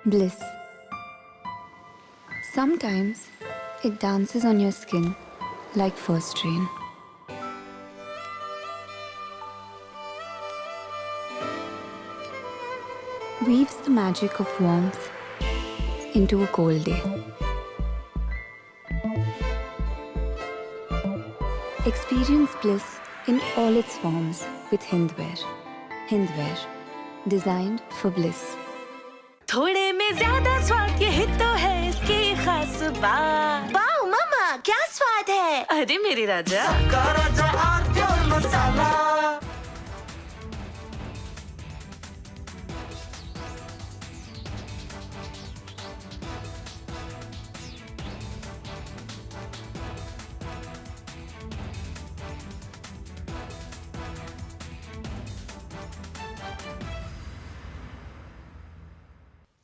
Bliss. Sometimes it dances on your skin like first rain. Weaves the magic of warmth into a cold day. Experience bliss in all its forms with Hindwear. Hindwear, designed for bliss. थोड़े में ज्यादा स्वाद यही तो है इसकी खास बात। वाओ मामा, क्या स्वाद है? अरे मेरी राजा, मसाला।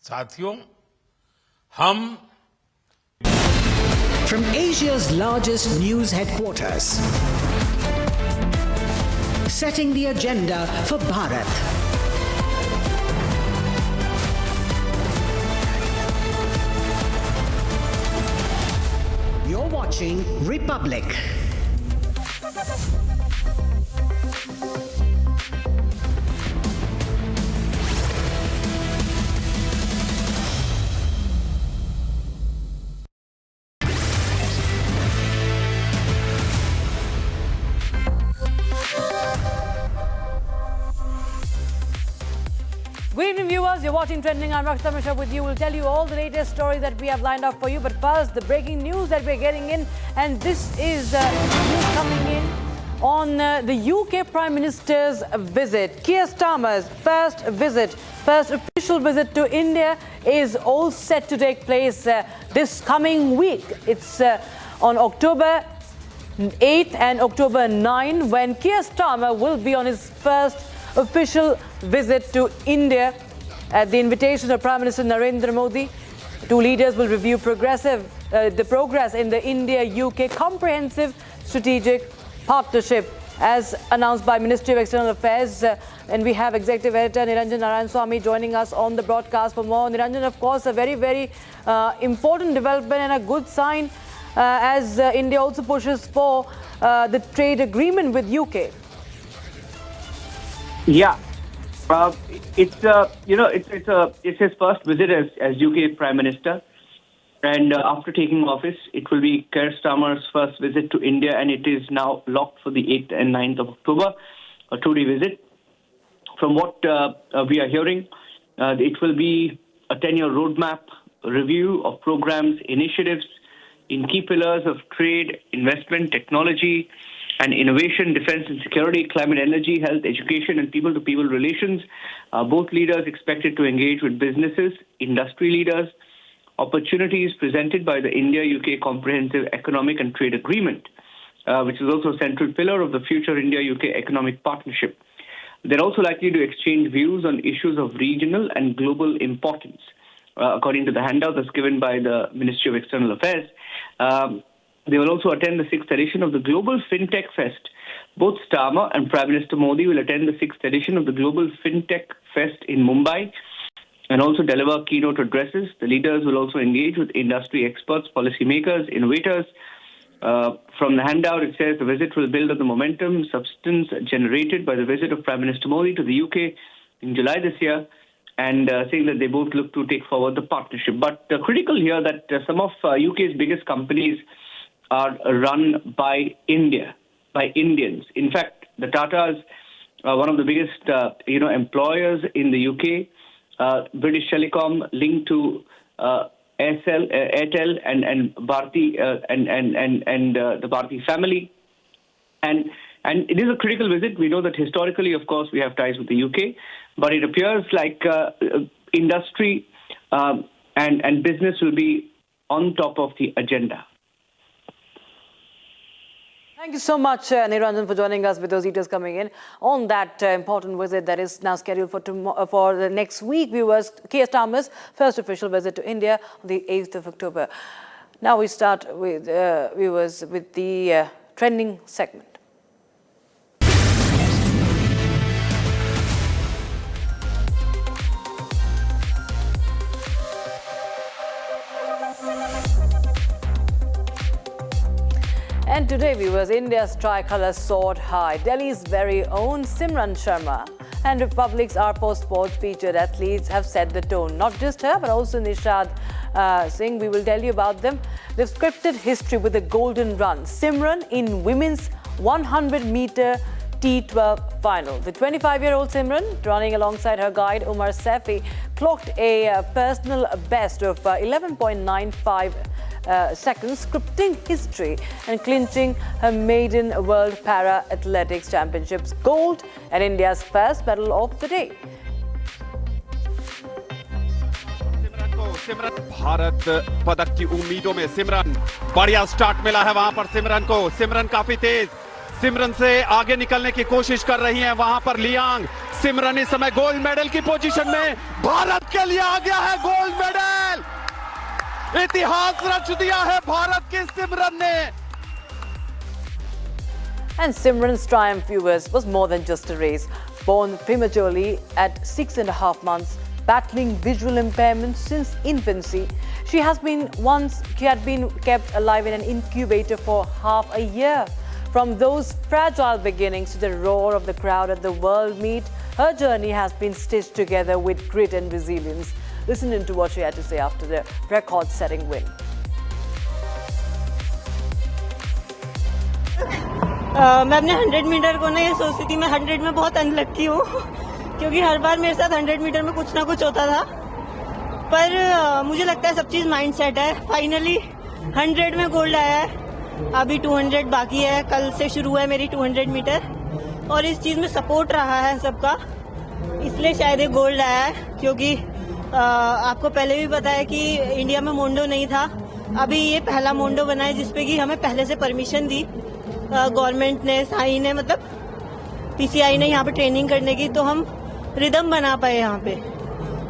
साथियों, हम From Asia's largest news headquarters, setting the agenda for Bharat. You're watching Republic. Good evening, viewers. You're watching Trending. I'm Sharma Nishad with you. We'll tell you all the latest stories that we have lined up for you. But first, the breaking news that we're getting in, and this is news coming in on the UK Prime Minister's visit. Keir Starmer's first official visit to India is all set to take place this coming week. It's on October 8th and October 9th when Keir Starmer will be on his first official visit to India. At the invitation of Prime Minister Narendra Modi, two leaders will review the progress in the India-UK Comprehensive Strategic Partnership, as announced by Ministry of External Affairs. And we have Executive Editor Niranjan Narayanaswamy joining us on the broadcast for more. Niranjan, of course, a very, very important development and a good sign as India also pushes for the trade agreement with UK. Yeah, it's his first visit as UK Prime Minister, and after taking office, it will be Keir Starmer's first visit to India, and it is now locked for the 8th and 9th of October, a 2-day visit. From what we are hearing, it will be a 10-year roadmap, a review of programs, initiatives in key pillars of trade, investment, technology, and innovation, defense and security, climate, energy, health, education, and people-to-people relations. Both leaders expected to engage with businesses, industry leaders, opportunities presented by the India-UK Comprehensive Economic and Trade Agreement, which is also a central pillar of the future India-UK economic partnership. They're also likely to exchange views on issues of regional and global importance, according to the handout that's given by the Ministry of External Affairs. They will also attend the 6th edition of the Global FinTech Fest. Both Starmer and Prime Minister Modi will attend the 6th edition of the Global FinTech Fest in Mumbai and also deliver keynote addresses. The leaders will also engage with industry experts, policymakers, innovators. From the handout, it says the visit will build on the momentum, substance generated by the visit of Prime Minister Modi to the UK in July this year, and saying that they both look to take forward the partnership. But critical here that some of UK's biggest companies are run by Indians. In fact, the Tatas are one of the biggest, employers in the UK. British Telecom linked to Airtel and Bharti and the Bharti family, and it is a critical visit. We know that historically, of course, we have ties with the UK, but it appears like industry and business will be on top of the agenda. Thank you so much, Niranjan, for joining us with those details coming in on that important visit that is now scheduled for the next week. Viewers, Keir Starmer's first official visit to India on the 8th of October. Now we start with viewers with the trending segment. And today, viewers, India's tricolour soared high. Delhi's very own Simran Sharma and Republic's Arpo Sports featured athletes have set the tone. Not just her, but also Nishad Singh. We will tell you about them. They've scripted history with a golden run. Simran in women's 100-meter T12 final. The 25-year-old Simran, running alongside her guide Umar Saifi, clocked a personal best of 11.95 seconds, scripting history and clinching her maiden World Para Athletics Championships gold and India's first medal of the day. सिमरन भारत पदक की उम्मीदों में सिमरन बढ़िया start मिला है वहां पर सिमरन को सिमरन काफी तेज सिमरन से आगे निकलने की कोशिश कर रही हैं वहां पर लियांग सिमरन इस समय गोल्ड मेडल की पोजीशन में भारत के लिए आ गया है गोल्ड मेडल इतिहास रच दिया है भारत की सिमरन ने And Simran's triumph, viewers, was more than just a race. Born prematurely at 6.5 months, battling visual impairment since infancy, she had been kept alive in an incubator for half a year. From those fragile beginnings to the roar of the crowd at the World Meet, her journey has been stitched together with grit and resilience. Listen in to what she had to say after the record-setting win. मैं अपने 100 metre को ना ये सोचती थी मैं 100 में बहुत अनलक्की हूँ क्योंकि हर बार मेरे साथ 100 मीटर में कुछ ना कुछ होता था पर मुझे लगता है सब चीज़ माइंड सेट है फाइनली 100 में गोल्ड आया है अभी 200 बाकी है कल से शुरू है मेरी 200 मीटर और इस चीज़ में सपोर्ट रहा है सबका इसलिए शायद ये गोल्ड आया है क्योंकि आपको पहले भी पता है कि इंडिया में मोंडो नहीं था अभी ये पहला मोंडो बना है जिसपे कि हमें पहले से परमिशन दी गवर्नमेंट ने साई ने मतलब पीसीआई ने यहाँ पे ट्रेनिंग करने की तो हम रिदम बना पाए यहाँ पे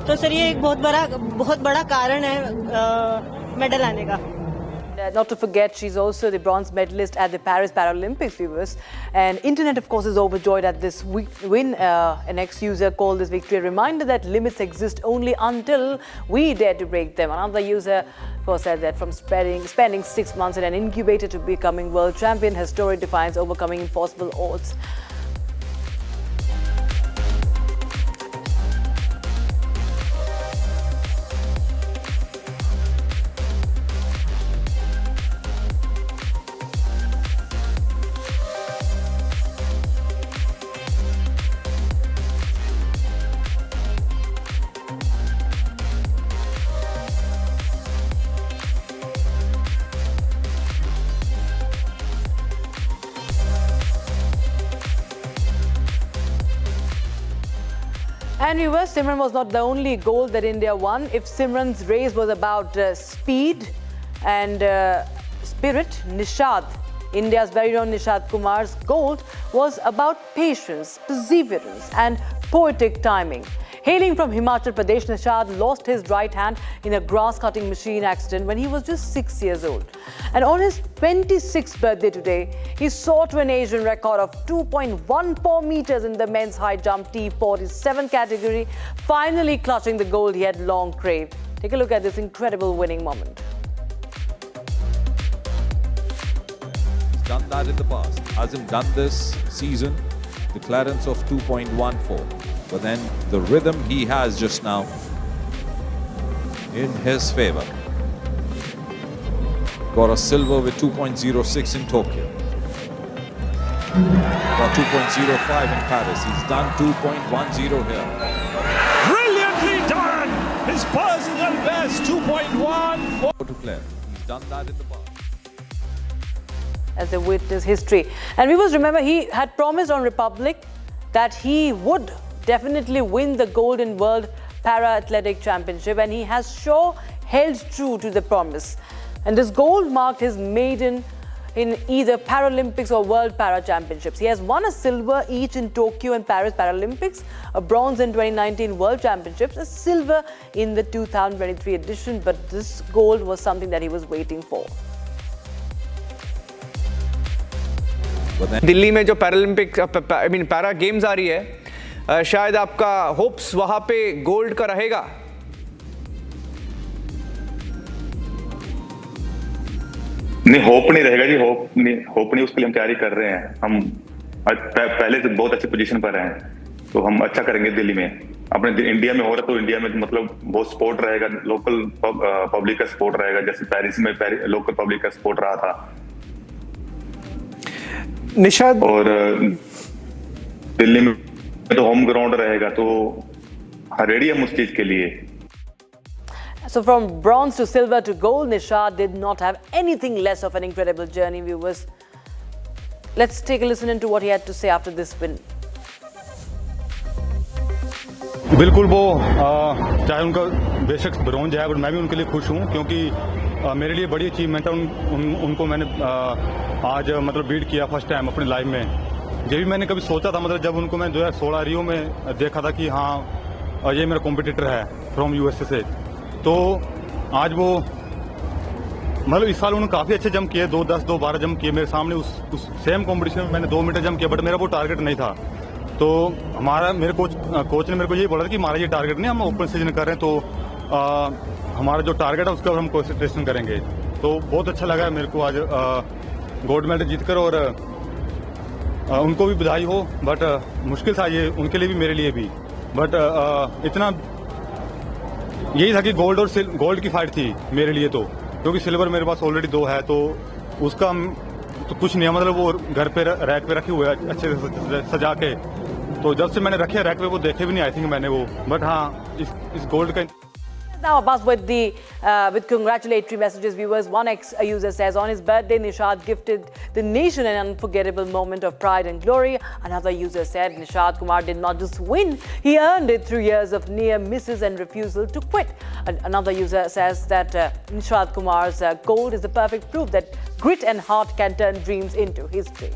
तो सर ये एक बहुत बड़ा कारण है मेडल आने का Not to forget, she's also the bronze medalist at the Paris Paralympics, viewers. And internet, of course, is overjoyed at this win. An ex-user called this victory a reminder that limits exist only until we dare to break them. Another user, of course, said that from spending 6 months in an incubator to becoming world champion, her story defines overcoming impossible odds. And viewers, Simran was not the only gold that India won. If Simran's race was about speed and spirit, Nishad, India's very own Nishad Kumar's gold was about patience, perseverance and poetic timing. Hailing from Himachal Pradesh, Nishad lost his right hand in a grass-cutting machine accident when he was just 6 years old. And on his 26th birthday today, he soared to an Asian record of 2.14 meters in the men's high jump T47 category, finally clutching the gold he had long craved. Take a look at this incredible winning moment. He's done that in the past. Hasn't done this season. The clearance of 2.14. But then the rhythm he has just now in his favor. Got a silver with 2.06 in Tokyo. Got 2.05 in Paris. He's done 2.10 here. Brilliantly done his personal best 2.14 To play. He's done that in the past. As they witness history. And we must remember he had promised on Republic that he would definitely win the gold in World Para Athletic Championship, and he has sure held true to the promise. And this gold marked his maiden in either Paralympics or World Para Championships. He has won a silver each in Tokyo and Paris Paralympics, a bronze in 2019 World Championships, a silver in the 2023 edition, but this gold was something that he was waiting for. Delhi में जो Paralympic para games आ रही है शायद आपका hopes वहां पे gold का रहेगा नहीं, होप नहीं रहेगा जी, होप नहीं, उसके लिए हम तैयारी कर रहे हैं। हम पहले से बहुत अच्छी पोजीशन पर हैं, तो हम अच्छा करेंगे दिल्ली में। अपने इंडिया में हो रहा तो इंडिया में मतलब बहुत सपोर्ट रहेगा, लोकल पब्लिक का सपोर्ट रहेगा, जैसे पेरिस में लोकल पब्लिक का सपोर्ट रहा था। निशाद, और दिल्ली में तो होम ग्राउंड रहेगा, तो रेडी हम उस चीज के लिए। So from bronze to silver to gold, Nishad did not have anything less of an incredible journey, viewers. Let's take a listen into what he had to say after this win. बिल्कुल, वो चाहे उनका बेशक bronze है, but मैं भी उनके लिए खुश हूँ, क्योंकि मेरे लिए बड़ी अचीवमेंट है। उनको मैंने आज मतलब बीट किया फर्स्ट टाइम अपनी लाइफ में। जब भी मैंने कभी सोचा था, मतलब जब उनको मैं 2016 रियो में देखा था कि हाँ ये मेरा कॉम्पिटिटर है फ्रॉम यूएसए से, तो आज वो मतलब इस साल उन्होंने काफ़ी अच्छे जंप किए, 2:10 2:12 जंप किए मेरे सामने। उस सेम कॉम्पिटिशन में मैंने 2 मीटर जंप किया, बट मेरा वो टारगेट नहीं था। तो मेरे कोच ने मेरे को यही बोला था कि हमारा ये टारगेट नहीं, हम ओपन सीजन कर रहे हैं, तो हमारा जो टारगेट है उसका हम कंसंट्रेशन करेंगे। तो बहुत अच्छा लगा मेरे को आज गोल्ड मेडल जीतकर, और उनको भी बधाई हो। बट मुश्किल था ये उनके लिए भी, मेरे लिए भी। बट इतना यही था कि गोल्ड की फाइट थी मेरे लिए, तो क्योंकि सिल्वर मेरे पास ऑलरेडी 2 है, तो उसका तो कुछ नहीं है, मतलब वो घर पे रैक पे रखे हुए अच्छे से सजा के। तो जब से मैंने रखे रैक पे, वो देखे भी नहीं आई थिंक मैंने वो। बट हाँ, इस गोल्ड का Now a buzz with with congratulatory messages, viewers. One ex-user says, on his birthday, Nishad gifted the nation an unforgettable moment of pride and glory. Another user said, Nishad Kumar did not just win, he earned it through years of near misses and refusal to quit. Another user says that Nishad Kumar's gold is the perfect proof that grit and heart can turn dreams into history.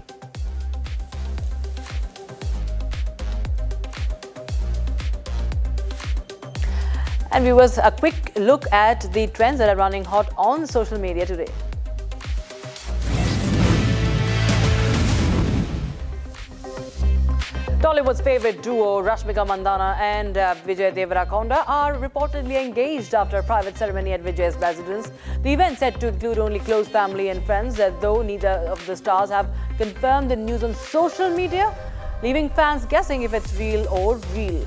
And viewers, a quick look at the trends that are running hot on social media today. Tollywood's favorite duo Rashmika Mandanna and Vijay Deverakonda are reportedly engaged after a private ceremony at Vijay's residence. The event said to include only close family and friends, though neither of the stars have confirmed the news on social media, leaving fans guessing if it's real or real.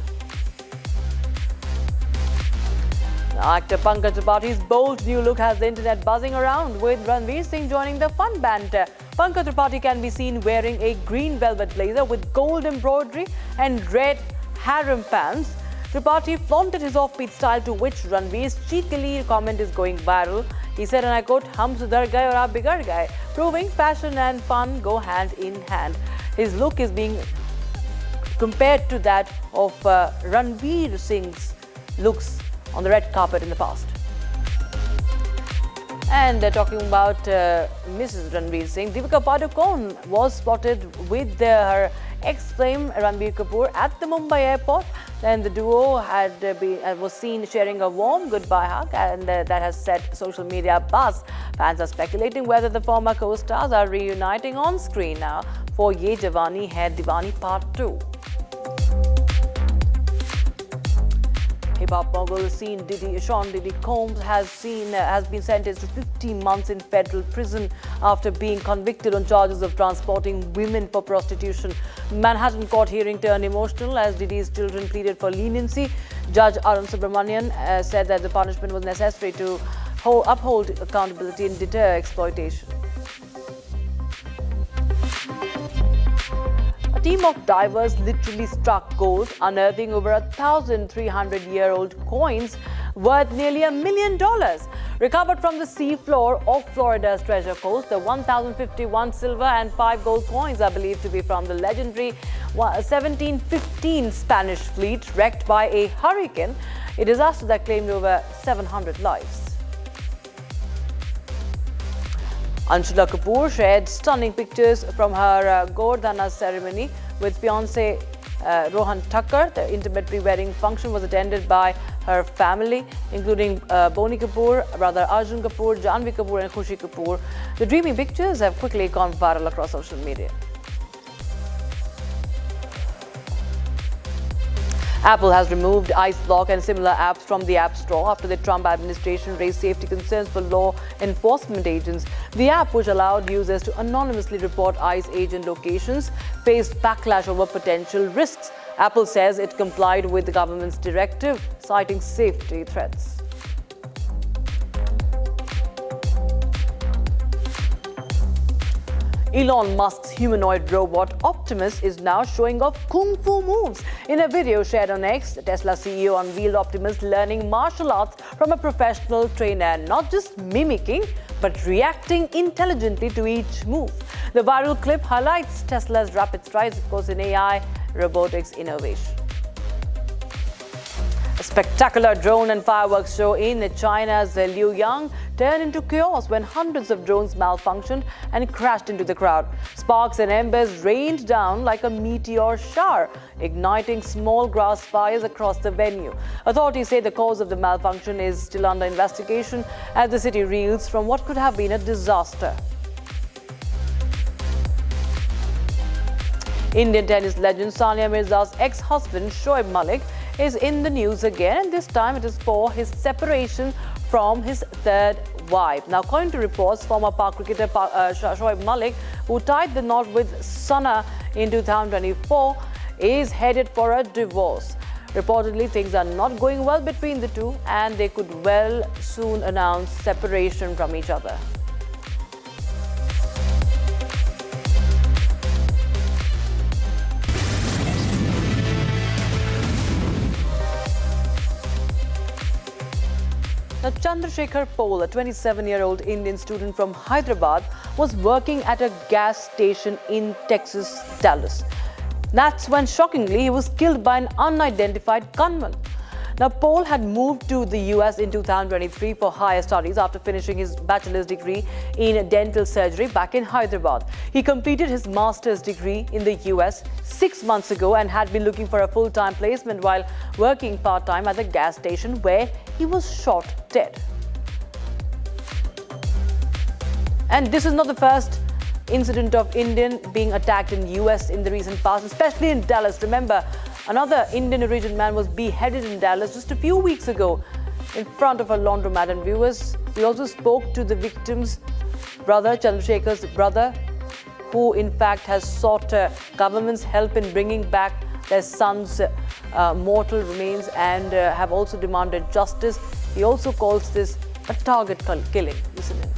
Actor Pankaj Tripathi's bold new look has the internet buzzing around, with Ranveer Singh joining the fun banter. Pankaj Tripathi can be seen wearing a green velvet blazer with gold embroidery and red harem pants. Tripathi flaunted his offbeat style, to which Ranveer's cheekily comment is going viral. He said, and I quote, "Hum sudhar gaye aur aap bigar gaye," proving fashion and fun go hand in hand. His look is being compared to that of Ranveer Singh's looks on the red carpet in the past. And talking about Mrs. Ranveer Singh, Deepika Padukone was spotted with her ex-flame Ranbir Kapoor at the Mumbai airport. And the duo was seen sharing a warm goodbye hug, and that has set social media buzz. Fans are speculating whether the former co-stars are reuniting on screen now for Ye Jawani Hai Diwani Part 2. Hip-hop mogul Sean Diddy Combs has been sentenced to 15 months in federal prison after being convicted on charges of transporting women for prostitution. Manhattan court hearing turned emotional as Diddy's children pleaded for leniency. Judge Arun Subramanian said that the punishment was necessary to uphold accountability and deter exploitation. A team of divers literally struck gold, unearthing over 1,300-year-old coins worth nearly $1 million. Recovered from the sea floor of Florida's Treasure Coast, the 1,051 silver and 5 gold coins are believed to be from the legendary 1715 Spanish fleet wrecked by a hurricane, a disaster that claimed over 700 lives. Anshula Kapoor shared stunning pictures from her Gordana ceremony with fiancé Rohan Thakkar. The intimate pre-wedding function was attended by her family, including Boni Kapoor, brother Arjun Kapoor, Janvi Kapoor and Khushi Kapoor. The dreamy pictures have quickly gone viral across social media. Apple has removed Ice Block and similar apps from the App Store after the Trump administration raised safety concerns for law enforcement agents. The app, which allowed users to anonymously report ICE agent locations, faced backlash over potential risks. Apple says it complied with the government's directive, citing safety threats. Elon Musk's humanoid robot Optimus is now showing off kung fu moves. In a video shared on X, the Tesla CEO unveiled Optimus learning martial arts from a professional trainer, not just mimicking, but reacting intelligently to each move. The viral clip highlights Tesla's rapid strides, of course, in AI robotics innovation. A spectacular drone and fireworks show in China's Liuyang turned into chaos when hundreds of drones malfunctioned and crashed into the crowd. Sparks and embers rained down like a meteor shower, igniting small grass fires across the venue. Authorities say the cause of the malfunction is still under investigation as the city reels from what could have been a disaster. Indian tennis legend Sania Mirza's ex-husband Shoaib Malik is in the news again, and this time it is for his separation from his third wife. Now, according to reports, former Pak cricketer Shoaib Malik, who tied the knot with Sana in 2024, is headed for a divorce. Reportedly, things are not going well between the two, and they could well soon announce separation from each other. Now, Chandrasekhar Pol, a 27-year-old Indian student from Hyderabad, was working at a gas station in Texas, Dallas. That's when, shockingly, he was killed by an unidentified gunman. Now, Pol had moved to the US in 2023 for higher studies after finishing his bachelor's degree in dental surgery back in Hyderabad. He completed his master's degree in the US 6 months ago and had been looking for a full-time placement while working part-time at the gas station where he was shot dead. And this is not the first incident of Indian being attacked in US in the recent past, especially in Dallas. Remember, another Indian origin man was beheaded in Dallas just a few weeks ago in front of a laundromat. And viewers, we also spoke to the victim's brother, Chandrasekhar's brother, who in fact has sought government's help in bringing back their son's mortal remains and have also demanded justice. He also calls this a target killing. Listen in.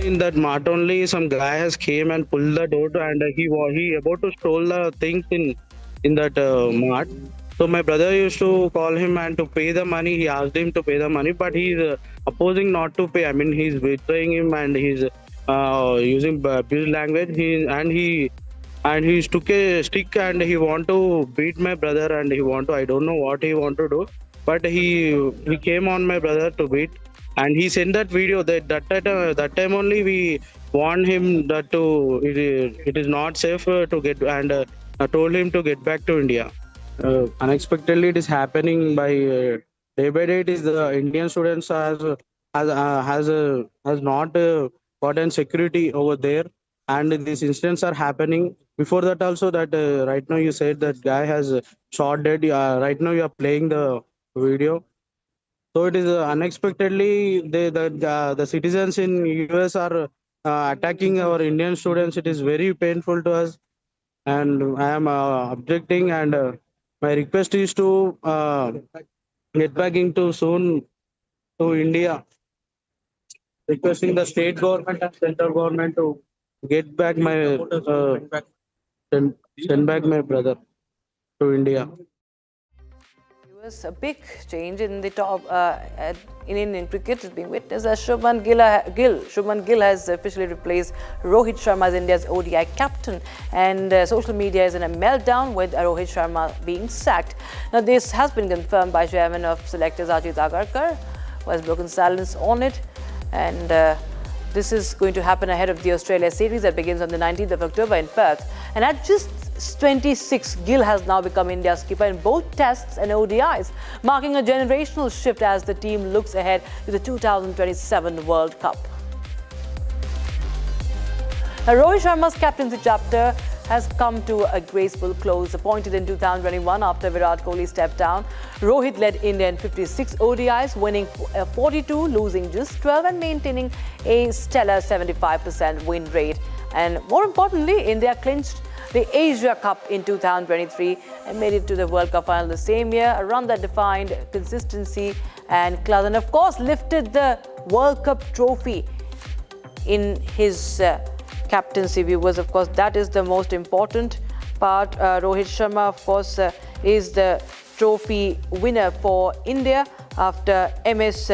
In that mart only, some guy has came and pulled the door and he about to stole the things in that mart. So my brother used to call him and to pay the money. He asked him to pay the money, but he's opposing not to pay. I mean, he's betraying him and he's using abuse language. He took a stick and he want to beat my brother and I don't know what he want to do, but he came on my brother to beat. And he sent that video that time only we warned him that it is not safe to get, and told him to get back to India. Unexpectedly, it is happening by day by day. It is the Indian students has not gotten security over there, and these incidents are happening. Before that also, that right now you said that guy has shot dead. Right now you are playing the video. So it is unexpectedly the citizens in US are attacking our Indian students. It is very painful to us, and I am objecting. And my request is to get back into soon to India. Requesting the state government and central government to get back send back my brother to India. A big change in the top in Indian cricket is being witnessed as Shubman Gill has officially replaced Rohit Sharma as India's ODI captain, and social media is in a meltdown with Rohit Sharma being sacked. Now, this has been confirmed by chairman of selectors Ajit Agarkar, who has broken silence on it, and this is going to happen ahead of the Australia series that begins on the 19th of October in Perth. And at just 26, Gill has now become India's keeper in both tests and ODIs, marking a generational shift as the team looks ahead to the 2027 World Cup. Now, Rohit Sharma's captaincy chapter has come to a graceful close. Appointed in 2021 after Virat Kohli stepped down, Rohit led India in 56 ODIs, winning 42, losing just 12 and maintaining a stellar 75% win rate. And more importantly, India clinched the Asia Cup in 2023 and made it to the World Cup final the same year, a run that defined consistency and class, and of course lifted the World Cup trophy in his captaincy. Viewers, of course, that is the most important part. Rohit Sharma, of course, is the trophy winner for India after MS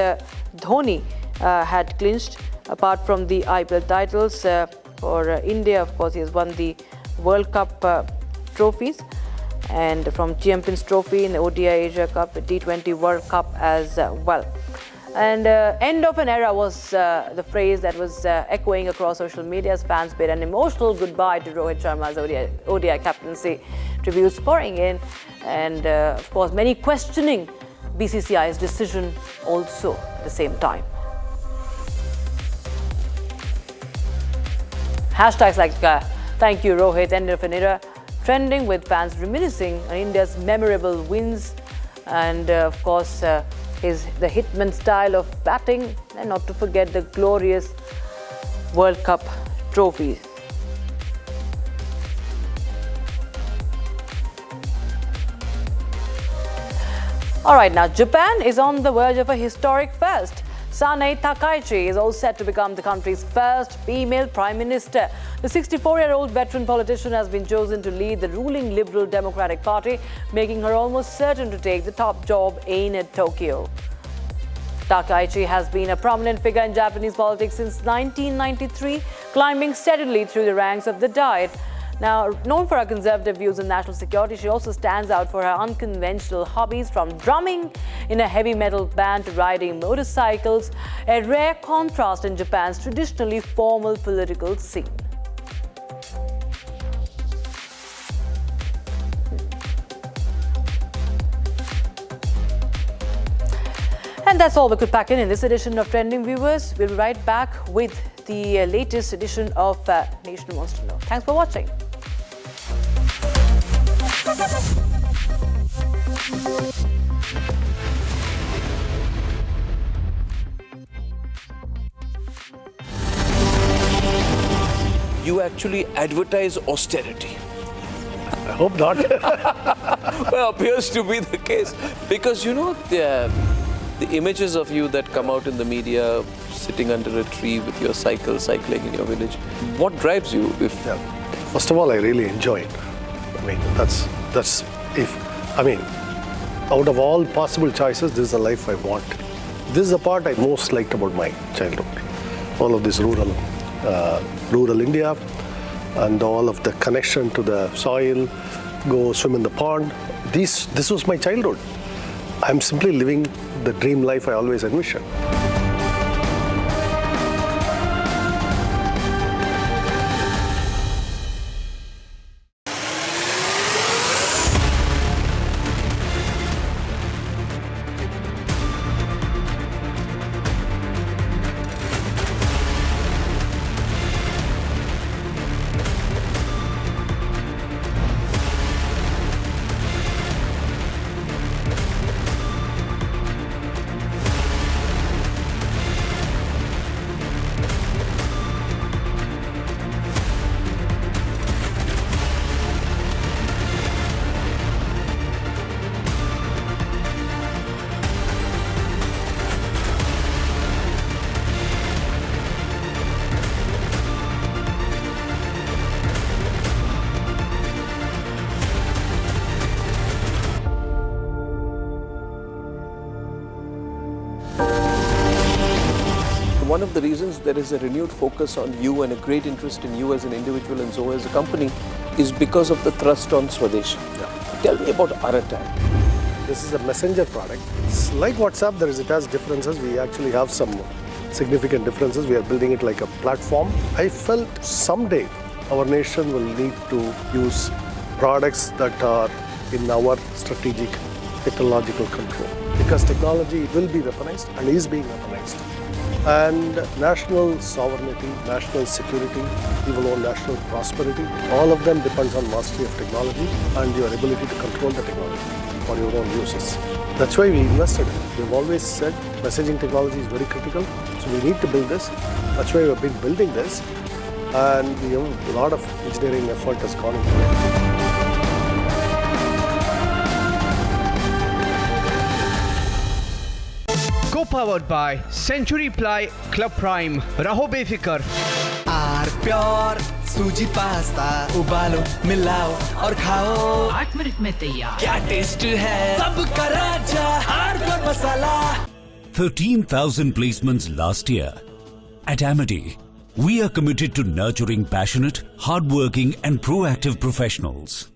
Dhoni had clinched. Apart from the IPL titles for India, of course, he has won the World Cup trophies, and from Champions Trophy in the ODI Asia Cup, the T20 World Cup as well. And end of an era was the phrase that was echoing across social media as fans bid an emotional goodbye to Rohit Sharma's ODI captaincy. Tributes pouring in, and of course many questioning BCCI's decision also at the same time. Hashtags like thank you Rohit, end of an era, trending with fans reminiscing on India's memorable wins, and of course the hitman style of batting, and not to forget the glorious World Cup trophies. All right, now Japan is on the verge of a historic first. Sanae Takaichi is all set to become the country's first female prime minister. The 64-year-old veteran politician has been chosen to lead the ruling Liberal Democratic Party, making her almost certain to take the top job in Tokyo. Takaichi has been a prominent figure in Japanese politics since 1993, climbing steadily through the ranks of the Diet. Now, known for her conservative views on national security, she also stands out for her unconventional hobbies, from drumming in a heavy metal band to riding motorcycles, a rare contrast in Japan's traditionally formal political scene. And that's all we could pack in this edition of Trending, viewers. We'll be right back with the latest edition of Nation Wants to Know. Thanks for watching. You actually advertise austerity. I hope not. Well, appears to be the case. Because, you know, the images of you that come out in the media, sitting under a tree with your cycle, cycling in your village, what drives you? First of all, I really enjoy it. I mean, out of all possible choices, this is the life I want. This is the part I most liked about my childhood. All of this rural India, and all of the connection to the soil, go swim in the pond. This was my childhood. I'm simply living the dream life I always envisioned. One of the reasons there is a renewed focus on you and a great interest in you as an individual and so as a company is because of the thrust on Swadeshi. Tell me about Aratai. This is a messenger product. It's like WhatsApp, it has differences. We actually have some significant differences. We are building it like a platform. I felt someday our nation will need to use products that are in our strategic technological control, because technology will be weaponized and is being weaponized. and national sovereignty, national security, even on national prosperity. All of them depends on mastery of technology and your ability to control the technology for your own uses. That's why we invested. We've always said messaging technology is very critical, so we need to build this. That's why we've been building this, and a lot of engineering effort has gone into it. Co-powered by Century Ply Club Prime. Raho befikar. आर pure सूजी pasta उबालो मिलाओ और खाओ 8 minute में तैयार। क्या taste है सबका राजा R pure masala. 13,000 placements last year. At Amity, we are committed to nurturing passionate, hardworking and proactive professionals.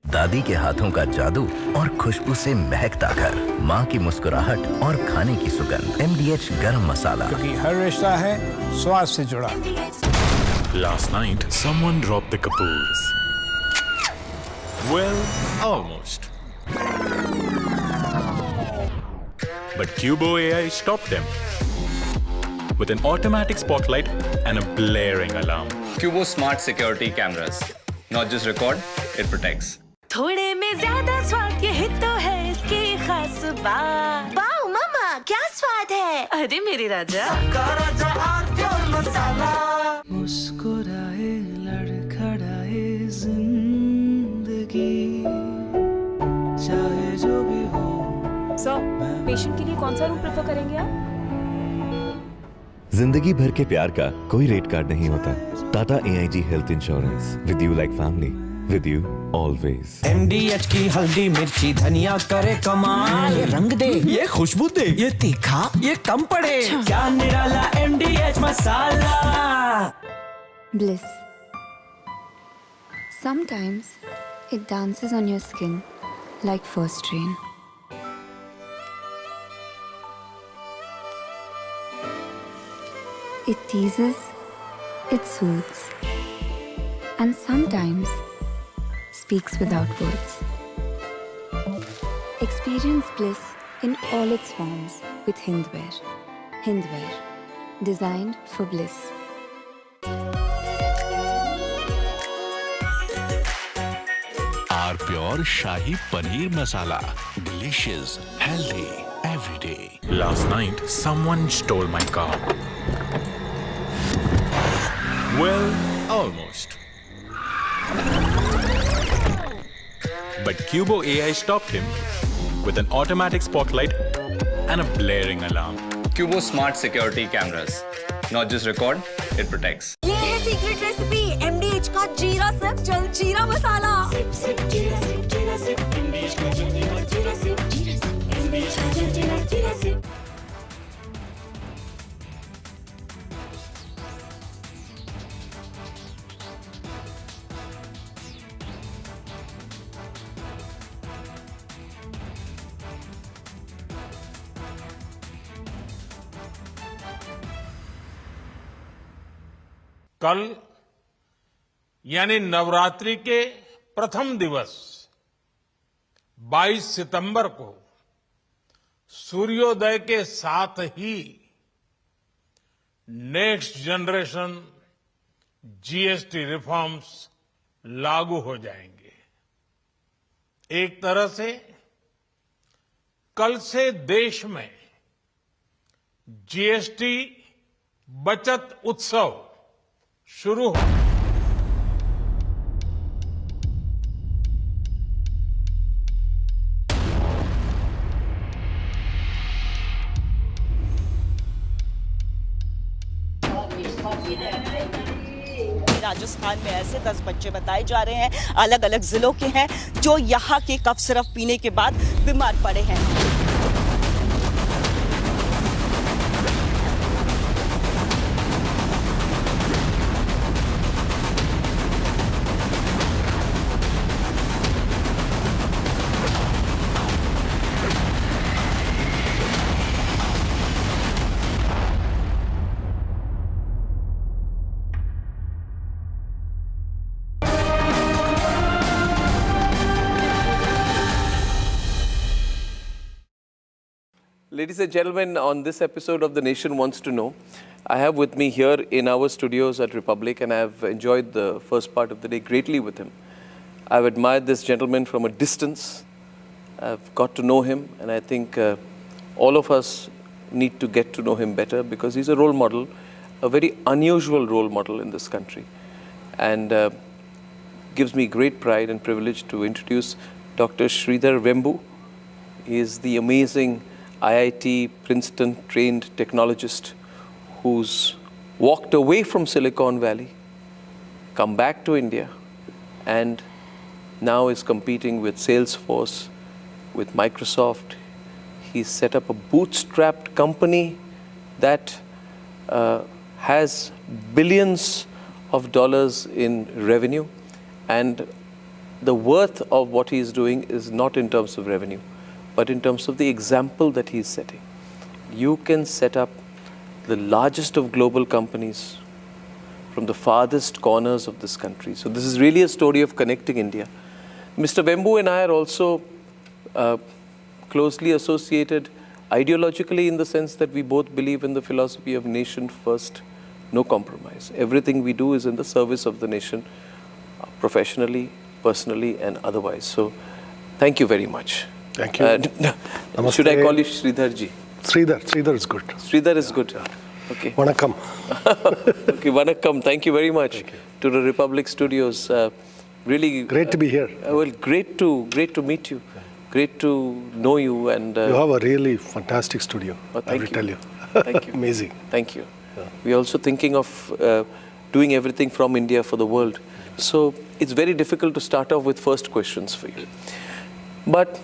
दादी के हाथों का जादू और खुशबू से महकता घर, माँ की मुस्कुराहट और खाने की सुगंध। MDH गरम मसाला, क्योंकि हर रिश्ता है स्वाद से जुड़ा। Last night, someone dropped the kapoors. Well, almost. But Cubo AI stopped them with an automatic spotlight and a blaring alarm. Cubo smart security cameras. Not just record, it protects. थोड़े में ज्यादा स्वाद ये तो है इसकी खास बात। वाओ मामा क्या स्वाद है। अरे मेरे राजा राजा आर प्योर मसाला। मुस्कुराए लड़खड़ाए जिंदगी चाहे जो भी हो। सर, पेशेंट के लिए कौन सा रूम प्रेफर करेंगे आप? जिंदगी भर के प्यार का कोई रेट कार्ड नहीं होता। Tata AIG health insurance, with you like family, with you always. MDH की हल्दी मिर्ची धनिया करे कमाल। ये रंग दे, ये खुशबू दे, ये तीखा, ये कम पड़े। क्या निराला MDH masala. Bliss. Sometimes it dances on your skin like first rain. It teases, it soothes, and sometimes speaks without words. Experience bliss in all its forms with Hindware. Hindware, designed for bliss. Our pure Shahi Paneer Masala. Delicious, healthy, every day. Last night, someone stole my car. Well, almost. But Cubo AI stopped him with an automatic spotlight and a blaring alarm. Cubo smart security cameras. Not just record, it protects. ये है secret recipe MDH का जीरा SIP जल जीरा मसाला। SIP SIP जीरा SIP जीरा SIP MDH का जल जीरा सिप जीरा सिप MDH का जल जीरा सिप। कल यानी नवरात्रि के प्रथम दिवस 22 सितंबर को सूर्योदय के साथ ही नेक्स्ट जनरेशन GST रिफॉर्म्स लागू हो जाएंगे। एक तरह से कल से देश में GST बचत उत्सव शुरू हो। राजस्थान में ऐसे 10 बच्चे बताए जा रहे हैं, अलग अलग जिलों के हैं, जो यहाँ के कफ सिरप पीने के बाद बीमार पड़े हैं। Ladies and gentlemen, on this episode of The Nation Wants to Know, I have with me here in our studios at Republic, and I have enjoyed the first part of the day greatly with him. I've admired this gentleman from a distance. I've got to know him, and I think all of us need to get to know him better because he's a role model, a very unusual role model in this country. And gives me great pride and privilege to introduce Dr. Sridhar Vembu. He is the amazing IIT Princeton trained technologist who's walked away from Silicon Valley, come back to India, and now is competing with Salesforce, with Microsoft. He's set up a bootstrapped company that has billions of dollars in revenue, and the worth of what he's doing is not in terms of revenue, but in terms of the example that he's setting. You can set up the largest of global companies from the farthest corners of this country. So this is really a story of connecting India. Mr. Vembu and I are also closely associated ideologically in the sense that we both believe in the philosophy of nation first, no compromise. Everything we do is in the service of the nation, professionally, personally, and otherwise. So thank you very much. Thank you. Should I call you Sridhar ji? Sridhar is good. Sridhar is good. Okay. Vanakkam. Okay, vanakkam. Thank you very much to the Republic Studios. Really great to be here. Well, great to meet you. Great to know you. And you have a really fantastic studio. I will tell you. Thank you. Amazing. Thank you. Yeah. We're also thinking of doing everything from India for the world. So it's very difficult to start off with first questions for you. But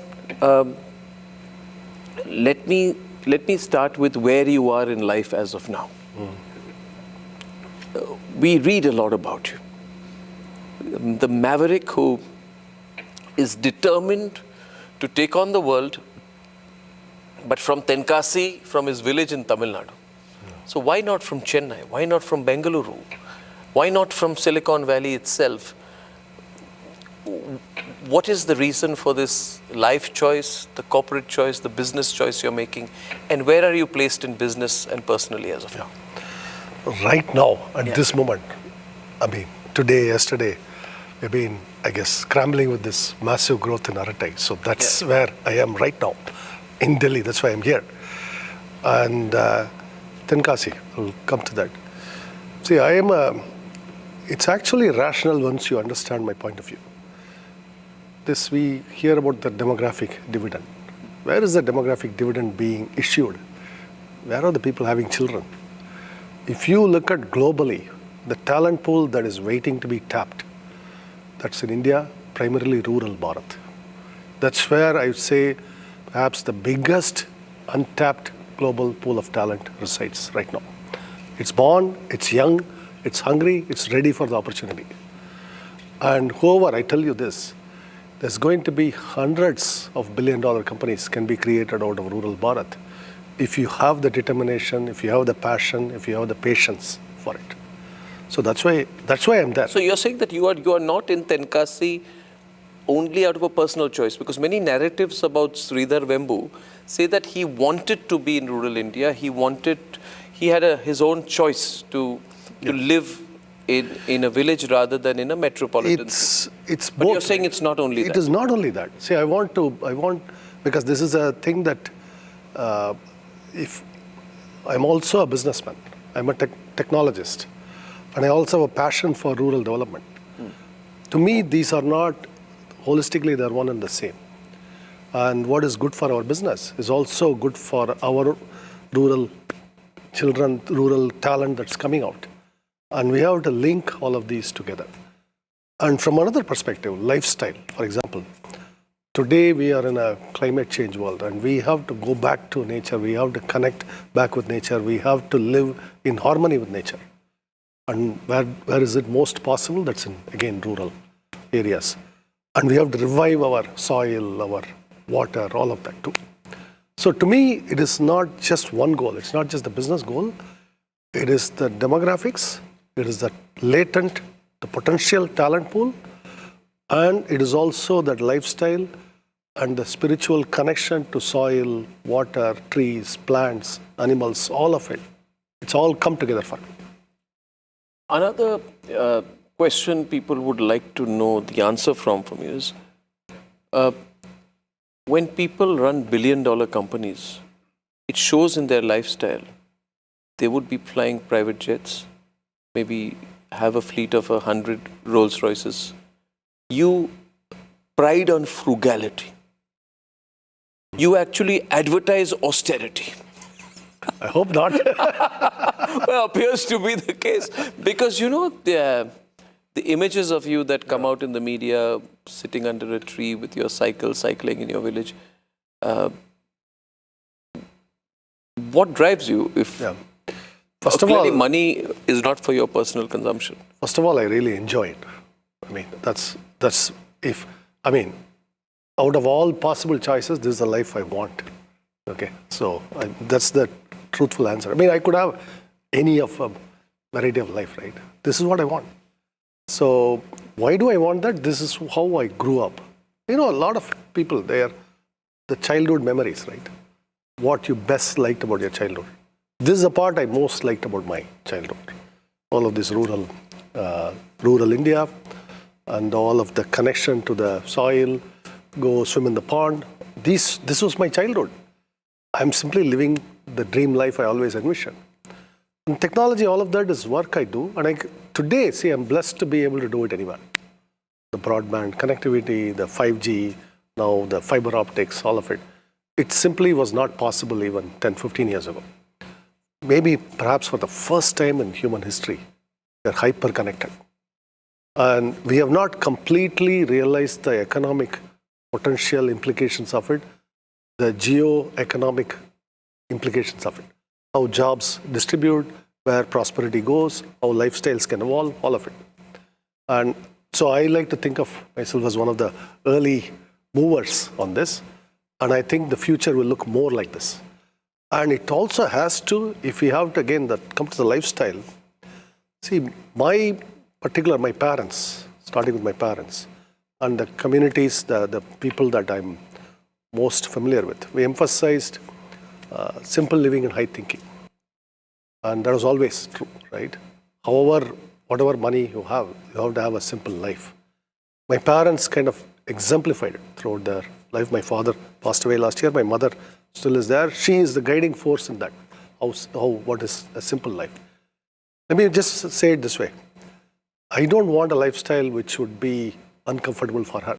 let me start with where you are in life as of now. We read a lot about you. The maverick who is determined to take on the world, but from Tenkasi, from his village in Tamil Nadu. So why not from Chennai? Why not from Bengaluru? Why not from Silicon Valley itself? What is the reason for this life choice, the corporate choice, the business choice you're making? And where are you placed in business and personally as of now? Right now, at this moment, I mean, today, yesterday, we've been, I guess, scrambling with this massive growth in Aratai. So that's where I am right now, in Delhi. That's why I'm here. And Tenkasi, I'll come to that. See, it's actually rational once you understand my point of view. We hear about the demographic dividend. Where is the demographic dividend being issued? Where are the people having children? If you look at globally, the talent pool that is waiting to be tapped, that's in India, primarily rural Bharat. That's where I would say perhaps the biggest untapped global pool of talent resides right now. It's born, it's young, it's hungry, it's ready for the opportunity. And however, I tell you this, there's going to be hundreds of billion-dollar companies can be created out of rural Bharat if you have the determination, if you have the passion, if you have the patience for it. So that's why I'm there. So you're saying that you are not in Tenkasi only out of a personal choice, because many narratives about Sridhar Vembu say that he wanted to be in rural India. He had his own choice to live in a village rather than in a metropolitan city. It's but both. You're saying it's not only that. It is not only that. See, I want, because this is a thing that if I'm also a businessman, I'm a technologist, and I also have a passion for rural development. To me, these are not, holistically, they're one and the same. And what is good for our business is also good for our rural children, rural talent that's coming out. And we have to link all of these together. And from another perspective, lifestyle, for example, today we are in a climate change world and we have to go back to nature. We have to connect back with nature. We have to live in harmony with nature. And where is it most possible? That's in, again, rural areas. And we have to revive our soil, our water, all of that too. So to me, it is not just one goal. It's not just the business goal. It is the demographics. It is the latent, the potential talent pool. And it is also that lifestyle and the spiritual connection to soil, water, trees, plants, animals, all of it. It's all come together for me. Another question people would like to know the answer from you is, when people run billion-dollar companies, it shows in their lifestyle. They would be flying private jets, maybe have a fleet of 100 Rolls Royces. You pride on frugality. You actually advertise austerity. I hope not. Well, appears to be the case. Because, you know, the images of you that come out in the media, sitting under a tree with your cycle, cycling in your village, what drives you if... First of all, money is not for your personal consumption. First of all, I really enjoy it. I mean, out of all possible choices, this is the life I want. Okay, so that's the truthful answer. I mean, I could have any of a variety of life, right? This is what I want. So why do I want that? This is how I grew up. You know, a lot of people, the childhood memories, right? What you best liked about your childhood. This is the part I most liked about my childhood. All of this rural India and all of the connection to the soil, go swim in the pond. This was my childhood. I'm simply living the dream life I always envisioned. In technology, all of that is work I do. And today, see, I'm blessed to be able to do it anywhere. The broadband connectivity, the 5G, now the fiber optics, all of it. It simply was not possible even 10, 15 years ago. Maybe perhaps for the first time in human history, we're hyper-connected. And we have not completely realized the economic potential implications of it, the geo-economic implications of it, how jobs distribute, where prosperity goes, how lifestyles can evolve, all of it. And so I like to think of myself as one of the early movers on this. And I think the future will look more like this. And it also has to, if we have to, again, come to the lifestyle. See, my parents, starting with my parents, and the communities, the people that I'm most familiar with, we emphasized simple living and high thinking. And that was always true, right? However, whatever money you have to have a simple life. My parents kind of exemplified it throughout their life. My father passed away last year. My mother still is there. She is the guiding force in that. What is a simple life? Let me just say it this way. I don't want a lifestyle which would be uncomfortable for her.